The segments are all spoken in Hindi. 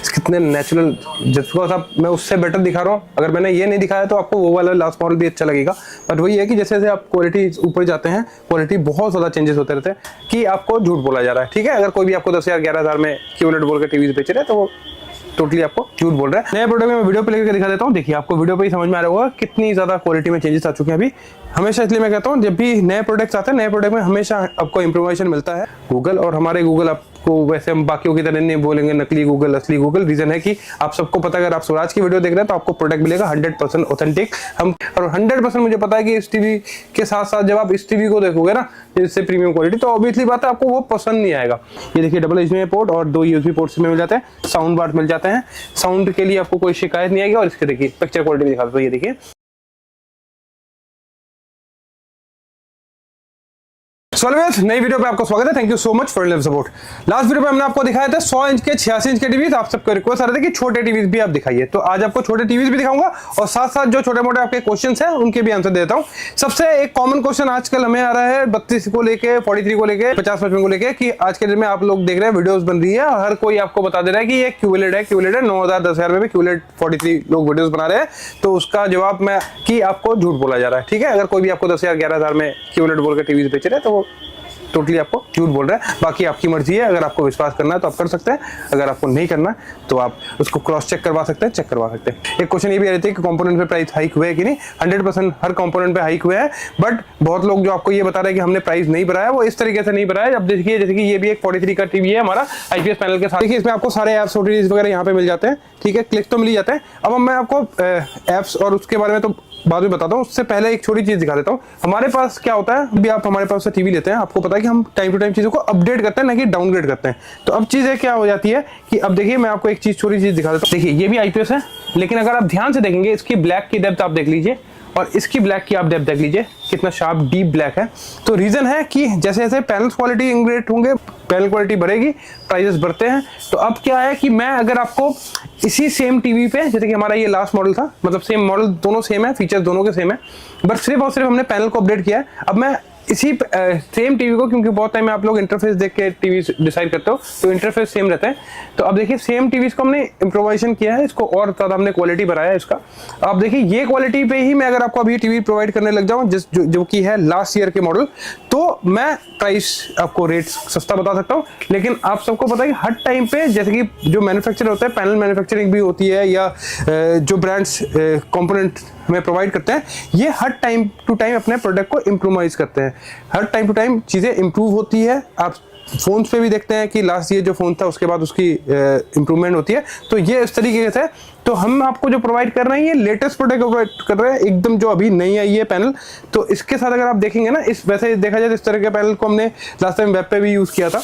कितने नेचुरल, जिसको सब मैं उससे बेटर दिखा रहा हूँ। अगर मैंने ये नहीं दिखाया तो आपको वो वाला लास्ट मॉडल भी अच्छा लगेगा। बट वही है कि जैसे जैसे आप क्वालिटी ऊपर जाते हैं, क्वालिटी बहुत ज़्यादा चेंजेस होते रहते हैं कि आपको झूठ बोला जा रहा है। ठीक है, अगर कोई भी आपको 10,000 11,000 में QLED बोल के टीवी बेच रहे हैं तो वो टोटली आपको झूठ बोल रहा है। नए प्रोडक्ट में मैं वीडियो पे लेकर दिखा देता हूँ। देखिए, आपको वीडियो पे ही समझ में आ रहा होगा कितनी ज्यादा क्वालिटी में चेंजेस आ चुके हैं अभी। हमेशा इसलिए मैं कहता हूँ, जब भी नए प्रोडक्ट्स आते हैं, नए प्रोडक्ट में हमेशा आपको इंप्रूवेशन मिलता है। गूगल और हमारे गूगल आपको वैसे हम बाकियों की तरह नहीं बोलेंगे नकली गूगल असली गूगल। रीजन है कि आप सबको पता है, अगर आप स्वराज की वीडियो देख रहे हैं तो आपको प्रोडक्ट मिलेगा 100% ऑथेंटिक। हम और 100% मुझे पता है कि इस टीवी के साथ साथ जब आप इस टीवी को देखोगे ना इससे प्रीमियम क्वालिटी, तो ऑब्वियसली बात है आपको वो पसंद नहीं आएगा। ये देखिए, डबल HDMI पोर्ट और 2 USB पोर्ट में मिल जाते हैं, साउंड बार मिल जाते हैं, साउंड के लिए आपको कोई शिकायत नहीं आएगी। और इसके देखिए पिक्चर क्वालिटी भी दिखा दो, ये देखिए। नई वीडियो पे आपका स्वागत है। Thank you so much for live support. Last video पे हमने आपको दिखाया था 100 इंच के 86 इंच के टीवीज। आप सबको रिक्वेस्ट आ रहे थे कि छोटे टीवीज भी आप दिखाइए, तो आज आपको छोटे टीवीज भी दिखाऊंगा और साथ साथ जो छोटे मोटे आपके क्वेश्चंस हैं उनके भी आंसर देता हूं। सबसे एक कॉमन क्वेश्चन आजकल हमें आ रहा है 32 को लेके, 43 को लेके, 50-55 को लेके, कि आज के दिन में आप लोग देख रहे हैं वीडियोस बन रही है, हर कोई आपको बता दे रहा है कि ये QLED है, QLED है। 9,000 10,000 में भी QLED 43 लोग वीडियोस बना रहे हैं। तो उसका जवाब मैं कि आपको झूठ बोला जा रहा है। ठीक है, अगर कोई भी आपको 10,000 11,000 में QLED बोल के टीवीज बेच रहे हैं तो वो टोटली आपको झूठ बोल रहा है। बाकी आपकी मर्जी है, अगर आपको विश्वास करना है तो आप कर सकते हैं, अगर आपको नहीं करना तो आप उसको क्रॉस चेक करवा सकते हैं, चेक करवा सकते हैं। एक क्वेश्चन ये भी आ रही थी कि कंपोनेंट पे प्राइस हाइक हुए कि नहीं। 100% हर कंपोनेंट पे हाइक हुए हैं, बट बहुत लोग जो आपको ये बता रहे हैं कि हमने प्राइस नहीं बढ़ाया, वो इस तरीके से नहीं बढ़ाया। अब देखिए, जैसे कि ये भी एक 43 का टीवी है हमारा IPS पैनल के साथ। देखिए, इसमें आपको सारे एप्स OTTs वगैरह यहाँ पे मिल जाते हैं। ठीक है, क्लिक तो मिल ही जाते हैं। अब मैं आपको एप्स और उसके बारे में तो बाद में बताता हूँ, उससे पहले एक छोटी चीज दिखा देता हूँ। हमारे पास क्या होता है, अभी आप हमारे पास से टीवी लेते हैं, आपको पता है कि हम टाइम टू टाइम चीजों को अपडेट करते हैं, ना कि डाउनग्रेड करते हैं। तो अब चीजें क्या हो जाती है कि अब देखिए, मैं आपको एक चीज छोटी चीज दिखा देता हूँ। देखिए, ये भी IPS है, लेकिन अगर आप ध्यान से देखेंगे, इसकी ब्लैक की डेप्थ आप देख लीजिए और इसकी ब्लैक की आप डेप्थ देख लीजिए, कितना शार्प डीप ब्लैक है। तो रीजन है कि जैसे जैसे पैनल क्वालिटी इंग्रेट होंगे, पैनल क्वालिटी बढ़ेगी, प्राइसेस बढ़ते हैं। तो अब क्या है कि मैं अगर आपको इसी सेम टीवी पे, जैसे कि हमारा ये लास्ट मॉडल था, मतलब सेम मॉडल, दोनों सेम है, फीचर्स दोनों के सेम है, बट सिर्फ और सिर्फ हमने पैनल को अपडेट किया है। अब मैं इसी सेम टीवी को, क्योंकि बहुत टाइम में आप लोग इंटरफेस देख के टीवी डिसाइड करते हो, तो इंटरफेस सेम रहता है। तो अब देखिए, सेम टीवीज को हमने इम्प्रोवाइजेशन किया है, इसको और ज्यादा हमने क्वालिटी बढ़ाया है इसका। अब देखिए, ये क्वालिटी पे ही मैं अगर आपको अभी टीवी प्रोवाइड करने लग जाऊं, जो कि है लास्ट ईयर के मॉडल, तो मैं प्राइस आपको रेट सस्ता बता सकता हूँ। लेकिन आप सबको पता है कि हर टाइम पे, जैसे कि जो मैन्युफैक्चर होता है, पैनल मैन्युफैक्चरिंग भी होती है, या जो ब्रांड्स कंपोनेंट हमें प्रोवाइड करते हैं, ये हर टाइम टू टाइम अपने प्रोडक्ट को इम्प्रूवाइज करते हैं। हर टाइम टू टाइम चीजें इंप्रूव होती है। आप फोन पे भी देखते हैं कि लास्ट ईयर जो फोन था उसके बाद उसकी इंप्रूवमेंट होती है। तो ये इस तरीके से, तो हम आपको जो प्रोवाइड कर रहे हैं, ये लेटेस्ट प्रोडक्ट प्रोवाइड कर रहे हैं, एकदम जो अभी नई आई है पैनल। तो इसके साथ अगर आप देखेंगे ना, इस वैसे देखा जाए तो इस तरह के पैनल को हमने लास्ट टाइम वेब पे भी यूज किया था।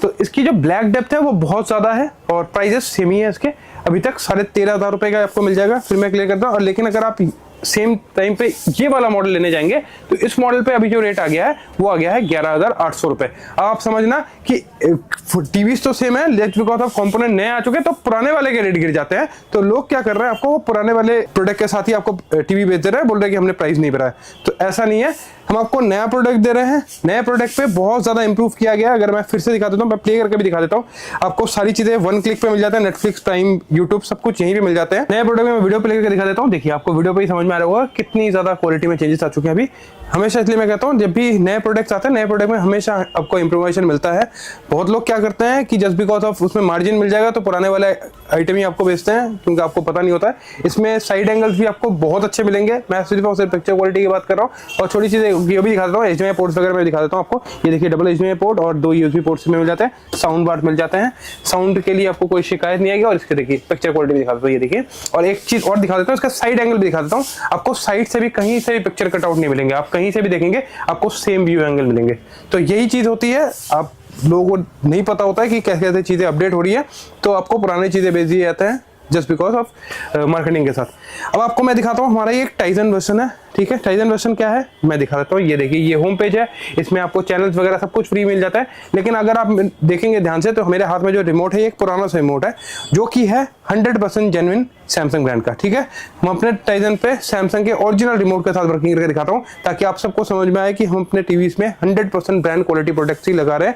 तो इसकी जो ब्लैक डेप्थ है वो बहुत ज्यादा है और प्राइजेस सेम ही है इसके। अभी तक 13,500 रुपए का आपको मिल जाएगा, फिर मैं क्लियर करता हूँ। और लेकिन अगर आप सेम टाइम पे ये वाला मॉडल लेने जाएंगे तो इस मॉडल पे अभी जो रेट आ गया है वो आ गया है 11,800 रुपए। आप समझना कि टीवीज तो सेम है, लेकिन बिकॉज ऑफ कंपोनेंट नए आ चुके हैं तो पुराने वाले के रेट गिर जाते हैं। तो लोग क्या कर रहे हैं, आपको पुराने वाले प्रोडक्ट के साथ ही आपको टीवी बेच दे रहे हैं, बोल रहे हैं कि हमने प्राइस नहीं बढ़ाया। तो ऐसा नहीं है, हम आपको नया प्रोडक्ट दे रहे हैं। नए प्रोडक्ट पे बहुत ज्यादा इंप्रूव किया गया। अगर मैं फिर से दिखा देता हूँ, मैं प्ले करके भी दिखा देता हूँ, आपको सारी चीजें 1 क्लिक पे मिल जाता है। नेटफ्लिक्स, प्राइम, यूट्यूब सब कुछ यहीं पे मिल जाते हैं। नए प्रोडक्ट में मैं वीडियो प्ले करके दिखा देता हूँ। देखिए, आपको वीडियो पे ही समझ में आ रहा होगा कितनी ज्यादा क्वालिटी में चेंजेस आ चुके हैं अभी। हमेशा इसलिए मैं कहता हूँ, जब भी नए प्रोडक्ट्स आते हैं, नए प्रोडक्ट में हमेशा आपको इंप्रूवेशन मिलता है। बहुत लोग क्या करते हैं कि जस्ट बिकॉज ऑफ उसमें मार्जिन मिल जाएगा तो पुराने वाले आइटम ही आपको बेचते हैं, क्योंकि आपको पता नहीं होता है। इसमें साइड एंगल्स भी आपको बहुत अच्छे मिलेंगे। मैं सिर्फ और सिर्फ पिक्चर क्वालिटी की बात कर रहा हूँ। और छोटी चीजें ये भी दिखा देता हूँ, HDMI पोर्ट्स वगैरह मैं दिखा देता हूँ आपको। ये देखिए, डबल HDMI पोर्ट और 2 USB पोर्ट्स में मिल जाते हैं, साउंड बार मिल जाते हैं, साउंड के लिए आपको कोई शिकायत नहीं आएगी। और इसके देखिए पिक्चर क्वालिटी भी दिखा देता हूँ, ये देखिए। और एक चीज और दिखा देता हूँ, इसका साइड एंगल भी दिखा देता हूँ। आपको साइड से भी कहीं से भी पिक्चर कटआउट नहीं मिलेंगे, आप कहीं से भी देखेंगे आपको सेम व्यू एंगल मिलेंगे। तो यही चीज होती है, आप लोगों को नहीं पता होता है कि कैसे कैसे चीजें अपडेट हो रही है, तो आपको पुरानी चीजें भेज दिए जाते हैं जस्ट बिकॉज ऑफ मार्केटिंग के साथ। अब आपको मैं दिखाता हूँ, हमारा ये एक टाइजन वर्जन है। ठीक है, टाइजन वर्जन क्या है मैं दिखा देता हूँ। ये देखिए, ये होम पेज है, इसमें आपको चैनल्स वगैरह सब कुछ फ्री मिल जाता है। लेकिन अगर आप देखेंगे ध्यान से तो मेरे हाथ में जो रिमोट है, ये एक पुराना सा रिमोट है, जो कि है 100% जेन्युइन सैमसंग ब्रांड का। ठीक है, मैं अपने टाइजन पे सैमसंग के ओरिजिनल रिमोट के साथ वर्किंग करके दिखाता हूँ, ताकि आप सबको समझ में आए कि हम अपने टीवीज में 100% ब्रांड क्वालिटी प्रोडक्ट्स ही लगा रहे हैं।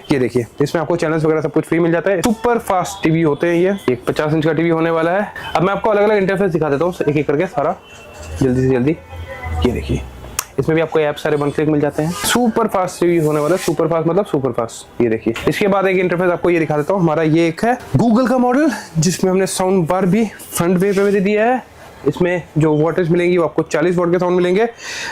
ये देखिए, इसमें आपको चैनल्स वगैरह सब कुछ फ्री मिल जाता है। सुपर फास्ट टीवी होते हैं ये, एक 50 इंच का टीवी होने वाला है। अब मैं आपको अलग अलग इंटरफेस दिखा देता हूँ एक एक करके सारा, जल्दी से जल्दी। ये देखिए, इसमें भी आपको ऐप सारे वन क्लिक मिल जाते हैं। सुपर फास्ट टीवी होने वाला है, सुपर फास्ट मतलब सुपर फास्ट। ये देखिए, इसके बाद एक इंटरफेस आपको ये दिखा देता हूँ। हमारा ये एक है गूगल का मॉडल, जिसमें हमने साउंड बार भी फ्रंट वे पे दिया है। इसमें जो वॉटेज मिलेंगी वो आपको 40 वॉट के साउंड मिलेंगे।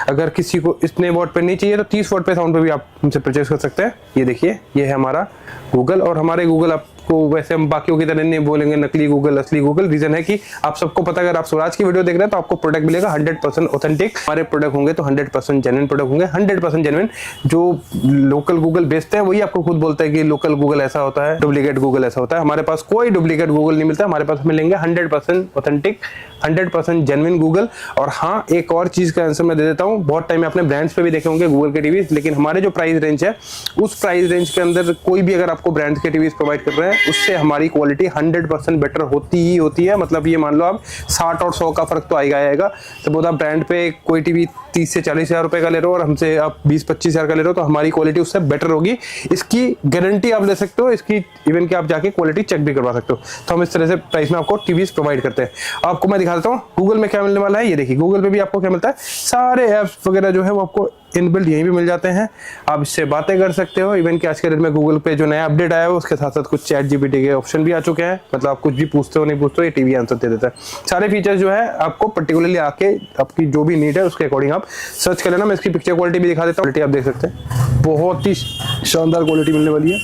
अगर किसी को इतने वॉट पे नहीं चाहिए तो 30 वॉट पे साउंड पे भी आप हमसे परचेज कर सकते हैं। ये देखिए, ये है हमारा गूगल। और हमारे गूगल आपको वैसे हम बाकियों की तरह नहीं बोलेंगे नकली गूगल असली गूगल। रीजन है कि आप सबको पता, अगर आप स्वराज की वीडियो देख रहे हैं तो आपको प्रोडक्ट मिलेगा 100% ऑथेंटिक। हमारे प्रोडक्ट होंगे तो 100% जेन्युइन प्रोडक्ट होंगे, 100% जेन्युइन। जो लोकल गूगल बेचते हैं वही आपको खुद बोलता है कि लोकल गूगल ऐसा होता है, डुप्लीकेट गूगल ऐसा होता है। हमारे पास कोई डुप्लीकेट गूगल नहीं मिलता, हमारे पास मिलेंगे 100% ऑथेंटिक, 100% जेन्युइन गूगल। और हाँ, एक और चीज का आंसर मैं दे देता हूँ। बहुत टाइम अपने ब्रांड्स पे भी देखे होंगे गूगल के टीवी, लेकिन हमारे जो प्राइस रेंज है उस प्राइस रेंज के अंदर कोई भी अगर आपको ब्रांड्स के टीवी प्रोवाइड कर रहे हैं, उससे हमारी क्वालिटी 100% बेटर होती ही होती है। मतलब ये मान लो आप 60 और 100 का फर्क तो आएगा। सपोज आप ब्रांड पे कोई टीवी 30 से 40 हजार रुपए का ले रहे हो और हमसे आप 20-25 हजार का ले रहे हो, तो हमारी क्वालिटी उससे बेटर होगी। इसकी गारंटी आप ले सकते हो, इसकी इवन कि आप जाके क्वालिटी चेक भी करवा सकते हो। तो हम इस तरह से प्राइस में आपको टीवीज प्रोवाइड करते हैं। आपको मैं दिखा देता हूँ गूगल में क्या मिलने वाला है। ये देखिए, गूगल पे भी आपको क्या मिलता है, सारे ऐप्स वगैरह जो है वो आपको इनबिल्ट यहीं भी मिल जाते हैं। आप इससे बातें कर सकते हो। इवन कि आज के डेट में गूगल पे जो नया अपडेट आया है उसके साथ साथ कुछ चैट जीपीटी के ऑप्शन भी आ चुके हैं। मतलब आप कुछ भी पूछते हो नहीं पूछते हो, ये टीवी आंसर दे देता है। सारे फीचर्स जो है आपको पर्टिकुलरली आके आपकी जो भी नीड है उसके अकॉर्डिंग आप सर्च कर लेना। मैं इसकी पिक्चर क्वालिटी भी दिखा देता हूँ। क्वालिटी आप देख सकते हैं, बहुत ही शानदार क्वालिटी मिलने वाली है।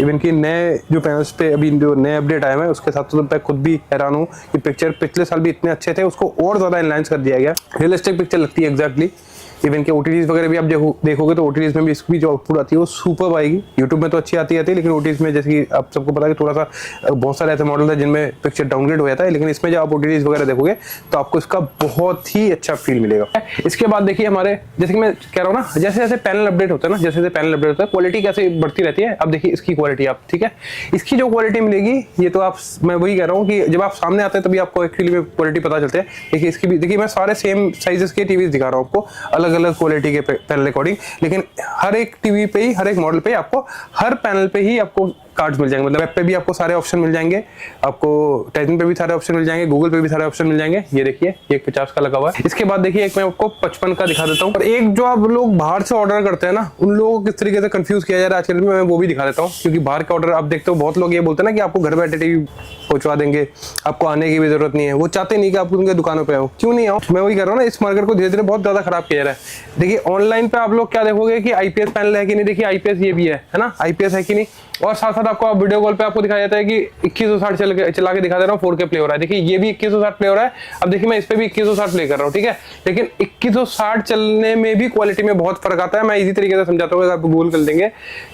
इवन कि नए जो पैनल्स पे अभी जो नए अपडेट आए हैं उसके साथ तो मैं खुद भी हैरान हूँ कि पिक्चर पिछले साल भी इतने अच्छे थे, उसको और ज्यादा एनहांस कर दिया गया। रियलिस्टिक पिक्चर लगती है एग्जैक्टली। इवन के ओटीटीज वगैरह भी आप देखोगे तो ओटीटीज में भी इसकी जो आउटपुट आती है वो सुपर आएगी। यूट्यूब में तो अच्छी आती है, लेकिन ओटीटीज में जैसे कि आप सबको पता है कि थोड़ा सा बहुत सारे ऐसे मॉडल है जिनमें पिक्चर डाउनग्रेड हो जाता है, लेकिन इसमें जब आप ओटीटीज वगैरह देखोगे तो आपको इसका बहुत ही अच्छा फील मिलेगा। इसके बाद देखिए, हमारे जैसे कि मैं कह रहा हूँ ना, जैसे जैसे पैनल अपडेट होता है ना, जैसे जैसे पैनल अपडेट होता है क्वालिटी कैसे बढ़ती रहती है। अब देखिए इसकी क्वालिटी आप, ठीक है, इसकी जो क्वालिटी मिलेगी ये तो आप, मैं वही कह रहा हूँ कि जब आप सामने आते हैं तभी आपको एक्चुअली में क्वालिटी पता चलती है। देखिए इसकी भी, देखिए मैं सारे सेम साइजेस के टीवी दिखा रहा हूँ आपको, अलग अलग क्वालिटी के पैनल रिकॉर्डिंग, लेकिन हर एक टीवी पे ही, हर एक मॉडल पे ही आपको हर पैनल पे ही आपको कार्ड्स मिल जाएंगे। मतलब वेब पे भी आपको सारे ऑप्शन मिल जाएंगे, आपको टाइटन पे भी सारे ऑप्शन मिल जाएंगे, गूगल पे भी सारे ऑप्शन मिल जाएंगे। ये देखिए, ये 50 का लगा हुआ है। इसके बाद देखिए एक मैं आपको 55 का दिखा देता हूँ। और एक जो आप लोग बाहर से ऑर्डर करते हैं ना, उन लोगों को किस तरीके से कंफ्यूज किया जा रहा है आज के दिन में, मैं वो भी दिखा देता हूँ। क्योंकि बाहर का ऑर्डर आप देखते हो, बहुत लोग ये बोलते हैं ना कि आपको घर बैठे टीवी पहुंचवा देंगे, आपको आने की भी जरूरत नहीं है। वो चाहते नहीं कि आप उनके दुकानों पे आओ। क्यों नहीं आओ? मैं वही कर रहा हूँ ना, इस मार्केट को धीरे धीरे बहुत ज्यादा खराब किया जा रहा है। देखिए ऑनलाइन पे आप लोग क्या देखोगे कि आईपीएस पैनल है कि नहीं। देखिए आईपीएस ये भी है ना, आईपीएस है कि नहीं। और साथ साथ आपको वीडियो कॉल पे आपको दिखाया जाता है कि 2160 चला के दिखा दे रहा हूँ, 4K प्ले हो रहा है। देखिए ये भी 2160 प्ले हो रहा है। अब देखिए मैं इस पे भी 2160 प्ले कर रहा हूँ, ठीक है, लेकिन 2160 चलने में भी क्वालिटी में बहुत फर्क आता है। मैं इसी तरीके से समझाता हूँ, अगर आप गूगल कर देंगे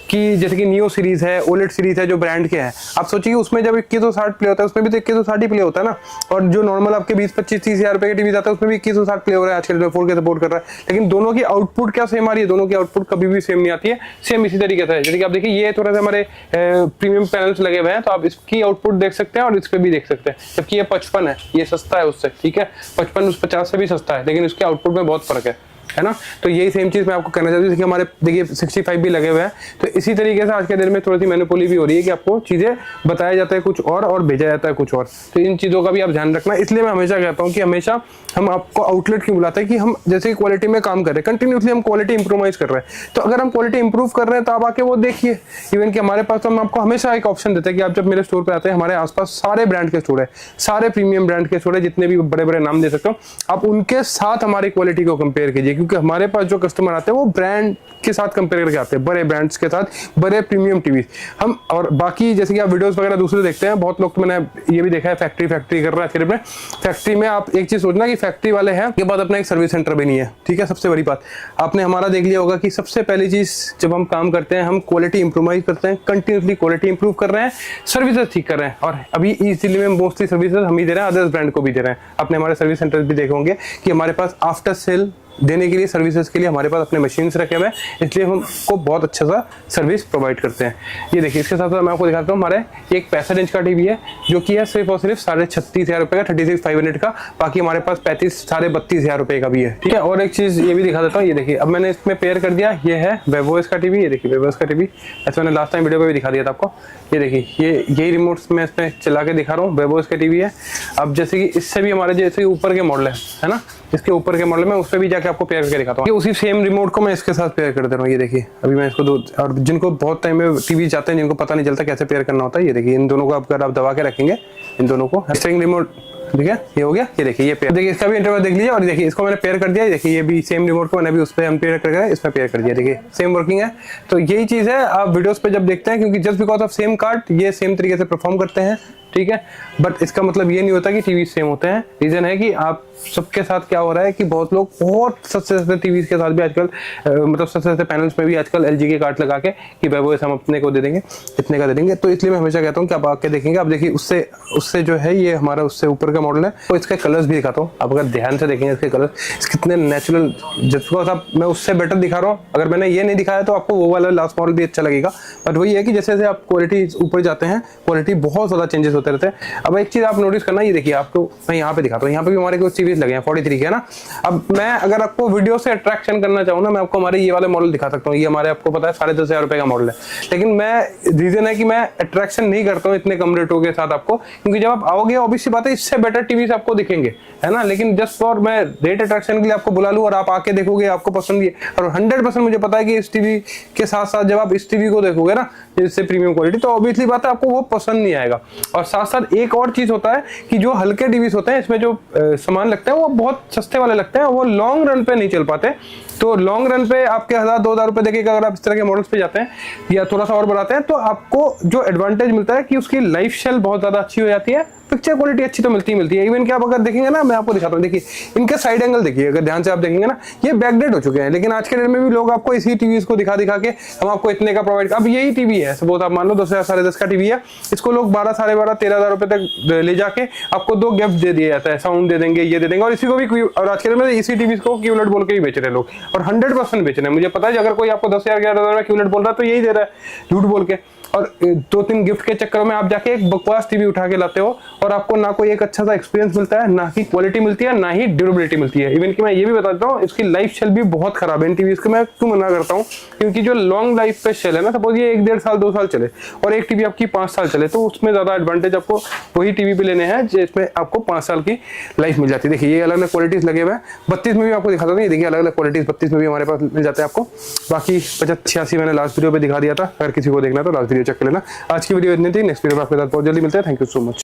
कि जैसे कि नियो सीरीज है, ओलेड सीरीज है, जो ब्रांड के हैं, आप सोचिए उसमें जब 2160 प्ले होता है उसमें भी तो 2160 ही प्ले होता है ना। और जो नॉर्मल आपके 20-25-30 हजार रुपए के टीवी आता है उसमें भी 2160 प्ले हो रहा है। आजकल 4K सपोर्ट कर रहा है, लेकिन दोनों की आउटपुट क्या सेम आ रही है? दोनों की आउटपुट कभी भी सेम नहीं आती है। सेम इसी तरीके से है, जैसे कि आप देखिए ये थोड़ा सा हमारे प्रीमियम पैनल्स लगे हुए हैं, तो आप इसकी आउटपुट देख सकते हैं और इस पे भी देख सकते हैं। जबकि ये 55 है, ये सस्ता है उससे, ठीक है, 55 उस 50 से भी सस्ता है, लेकिन इसके आउटपुट में बहुत फर्क है ना। तो यही सेम चीज मैं आपको कहना चाहती हूँ कि हमारे देखिए 65 भी लगे हुए हैं। तो इसी तरीके से आज के दिन में थोड़ी सी मैनिपुलेशन भी हो रही है कि आपको चीजें बताया जाता है कुछ और भेजा जाता है कुछ और। तो इन चीजों का भी आप ध्यान रखना। इसलिए मैं हमेशा कहता हूँ कि हमेशा हम आपको आउटलेट क्यों बुलाते हैं कि हम जैसे क्वालिटी में काम कर रहे हैं, कंटिन्यूसली हम क्वालिटी इंप्रूवाइज कर रहे हैं। तो अगर हम क्वालिटी इंप्रूव कर रहे हैं तो आप आके वो देखिए। इवन कि हमारे पास तो हम आपको हमेशा एक ऑप्शन देते हैं कि आप जब मेरे स्टोर पे आते हैं, हमारे आसपास सारे ब्रांड के स्टोर है, सारे प्रीमियम ब्रांड के स्टोर है, जितने भी बड़े बड़े नाम दे सकते हो आप, उनके साथ हमारी क्वालिटी को कंपेयर कीजिए। क्योंकि हमारे पास जो कस्टमर आते हैं वो ब्रांड के साथ कंपेयर करके आते हैं, बड़े ब्रांड्स के साथ, बड़े प्रीमियम टीवी। हम और बाकी जैसे कि आप वीडियोस वगैरह दूसरे देखते हैं, बहुत लोग तो मैंने ये भी देखा है फैक्ट्री कर रहा है। फिर फैक्ट्री में आप एक चीज सोचना कि फैक्ट्री वाले हैं के बाद अपना एक सर्विस सेंटर भी नहीं है, ठीक है। सबसे बड़ी बात आपने हमारा देख लिया होगा कि सबसे पहली चीज जब हम काम करते हैं, हम क्वालिटी इंप्रूवाइज करते हैं, कंटिन्यूसली क्वालिटी इंप्रूव कर रहे हैं, सर्विसेज ठीक कर रहे हैं। और अभी इजीली में मोस्टली सर्विसेज हम ही दे रहे हैं, अदर्स ब्रांड को भी दे रहे हैं। आपने हमारे सर्विस सेंटर भी देखे होंगे कि हमारे पास आफ्टर सेल देने के लिए, सर्विसेज के लिए हमारे पास अपने मशीन्स रखे हुए हैं, इसलिए हमको बहुत अच्छा सा सर्विस प्रोवाइड करते हैं। ये देखिए, इसके साथ साथ मैं आपको दिखाता हूँ, हमारे एक 65 इंच का टीवी है जो कि है सिर्फ और सिर्फ 36,500 रुपए का, 36,500 का। बाकी हमारे पास 32,000 रुपए का भी है, ठीक है। और एक चीज ये भी दिखा देता हूँ, ये देखिए अब मैंने इसमें पेयर कर दिया, ये है वेवोस का टीवी। ये देखिए वेवोस का टीवी, ऐसे मैंने लास्ट टाइम वीडियो पे भी दिखा दिया था आपको। ये देखिए, ये यही रिमोट मैं इसमें चला के दिखा रहा हूँ, वेवोस का टीवी है। अब जैसे कि इससे भी हमारे जैसे ऊपर के मॉडल है ना, इसके ऊपर के मॉडल में उस पर भी जाके आपको पेयर करके दिखाता हूँ। उसी सेम रिमोट को मैं इसके साथ पेयर कर दे रहा हूँ। ये देखिए, अभी मैं इसको और जिनको बहुत टाइम में टीवी जाते हैं, जिनको पता नहीं चलता कैसे पेयर करना होता है, ये देखिए इन दोनों को अगर आप दबा के रखेंगे, इन दोनों को स्टीयरिंग रिमोट, ठीक है, ये हो गया। ये देखिए, ये पेयर, देखिए इसका भी इंटरवल देख लीजिए। और देखिए इसको मैंने पेयर कर दिया, देखिए ये भी सेम रिमोट को मैंने भी उस पर अनपेयर करके इसमें पेयर कर दिया, देखिए सेम वर्किंग है। तो यही चीज है, आप वीडियोस पे जब देखते हैं, क्योंकि just because of same card ये सेम तरीके से परफॉर्म करते हैं, ठीक है, बट इसका मतलब ये नहीं होता कि टीवी सेम होते हैं। रीजन है कि आप सबके साथ क्या हो रहा है कि बहुत लोग बहुत सस्ते टीवी के साथ भी आजकल मतलब सस्ते पैनल्स में भी आजकल एलजी के कार्ड लगा के कि वेवोस हम अपने को दे देंगे, इतने का दे देंगे। तो इसलिए मैं हमेशा कहता हूँ कि आप आके देखेंगे, आप देखिए उससे जो है ये हमारा उससे ऊपर का मॉडल है। तो इसके कलर्स भी दिखाता हूँ, आप अगर ध्यान से देखेंगे इसके कलर कितने नेचुरल, जिसको आप मैं उससे बेटर दिखा रहा हूँ। अगर मैंने ये नहीं दिखाया तो आपको वो वाला लास्ट मॉडल भी अच्छा लगेगा, बट वही है कि जैसे जैसे आप क्वालिटी ऊपर जाते हैं, क्वालिटी बहुत ज्यादा चेंजेस होते रहते हैं। अब एक चीज आप नोटिस करना, ये देखिए आपको मैं यहाँ पे दिखाता हूँ, यहाँ पे भी हमारे कुछ टीवीज लगे हैं 43 के, है ना। अब मैं अगर आपको वीडियो से अट्रैक्शन करना चाहूँ ना, मैं आपको हमारे ये वाले मॉडल दिखा सकता हूँ। ये हमारे आपको पता है 10,500 रुपए का मॉडल है, लेकिन मैं रीजन है कि मैं अट्रैक्शन नहीं करता हूँ इतने कम रेटों के साथ आपको, क्योंकि जब आप आओगे ऑब्वियसली बात है इससे बेटर टीवी आपको दिखेंगे, है ना। लेकिन जस्ट फॉर मैं रेट अट्रैक्शन के लिए आपको बुला लूँ और आप आके देखोगे, आपको पसंद है, और 100% मुझे पता है कि इस टीवी के साथ साथ जब आप इस टीवी को देखोगे ना, जिससे प्रीमियम क्वालिटी, तो ऑब्वियसली बात है आपको वो पसंद नहीं आएगा। और साथ साथ एक और चीज होता है कि जो हल्के टीवीज होते हैं, इसमें जो सामान लगता है वो बहुत सस्ते वाले लगते हैं, वो लॉन्ग रन पे नहीं चल पाते। तो लॉन्ग रन पे आपके 1,000-2,000 रुपए देके अगर आप इस तरह के मॉडल्स पे जाते हैं या थोड़ा सा और बढ़ाते हैं, तो आपको जो एडवांटेज मिलता है कि उसकी लाइफ शेल बहुत ज्यादा अच्छी हो जाती है, पिक्चर क्वालिटी अच्छी तो मिलती है। इवन कि आप अगर देखेंगे ना, मैं आपको दिखाता हूँ, देखिए इनके साइड एंगल देखिए, अगर ध्यान से आप देखेंगे ना, ये बैकडेट हो चुके हैं, लेकिन आज के डेट में भी लोग आपको इसी टीवीज को दिखा के हम आपको इतने का प्रोवाइड। अब यही टीवी है, सपोज आप मान लो 10,000 10,500 का टीवी है, इसको लोग 12, 12,500, 13,000 रुपए तक ले जाके आपको 2 गिफ्ट दे दिया जाता है, साउंड दे देंगे, ये दे देंगे, और इसी को भी, और आज के डेट में इसी टीवी को क्यूलेट बोल के ही बेच रहे हैं लोग, और 100% बेच रहे हैं। मुझे पता है अगर कोई आपको 10,000 11,000 में क्यूलेट बोल रहा है तो यही दे रहा है झूठ बोल के, और 2-3 गिफ्ट के चक्कर में आप जाके एक बकवास टीवी उठा के लाते हो, और आपको ना कोई एक अच्छा सा एक्सपीरियंस मिलता है, ना ही क्वालिटी मिलती है, ना ही ड्यूरेबिलिटी मिलती है। इवन कि मैं ये भी बता देता हूँ, इसकी लाइफ शेल भी बहुत खराब है इन टीवी को। मैं क्यों मना करता हूँ, क्योंकि जो लॉन्ग लाइफ पे शेल है ना, सपोज ये 1-1.5 साल 2 साल चले और एक टीवी आपकी 5 साल चले, तो उसमें ज्यादा एडवांटेज आपको वही टीवी पे लेने हैं जिसमें आपको 5 साल की लाइफ मिल जाती है। देखिए ये अलग अलग क्वालिटीज लगे हुए हैं, 32 में भी आपको दिखाता हूँ, ये देखिए अलग अलग क्वालिटीज 32 में भी हमारे पास मिल जाते हैं आपको। बाकी 85 मैंने लास्ट वीडियो पे दिखा दिया था, अगर किसी को देखना तो लास्ट वीडियो चेक कर लेना। आज की वीडियो इतनी थी, नेक्स्ट वीडियो में आपके साथ बहुत जल्दी मिलते हैं। Thank you so much.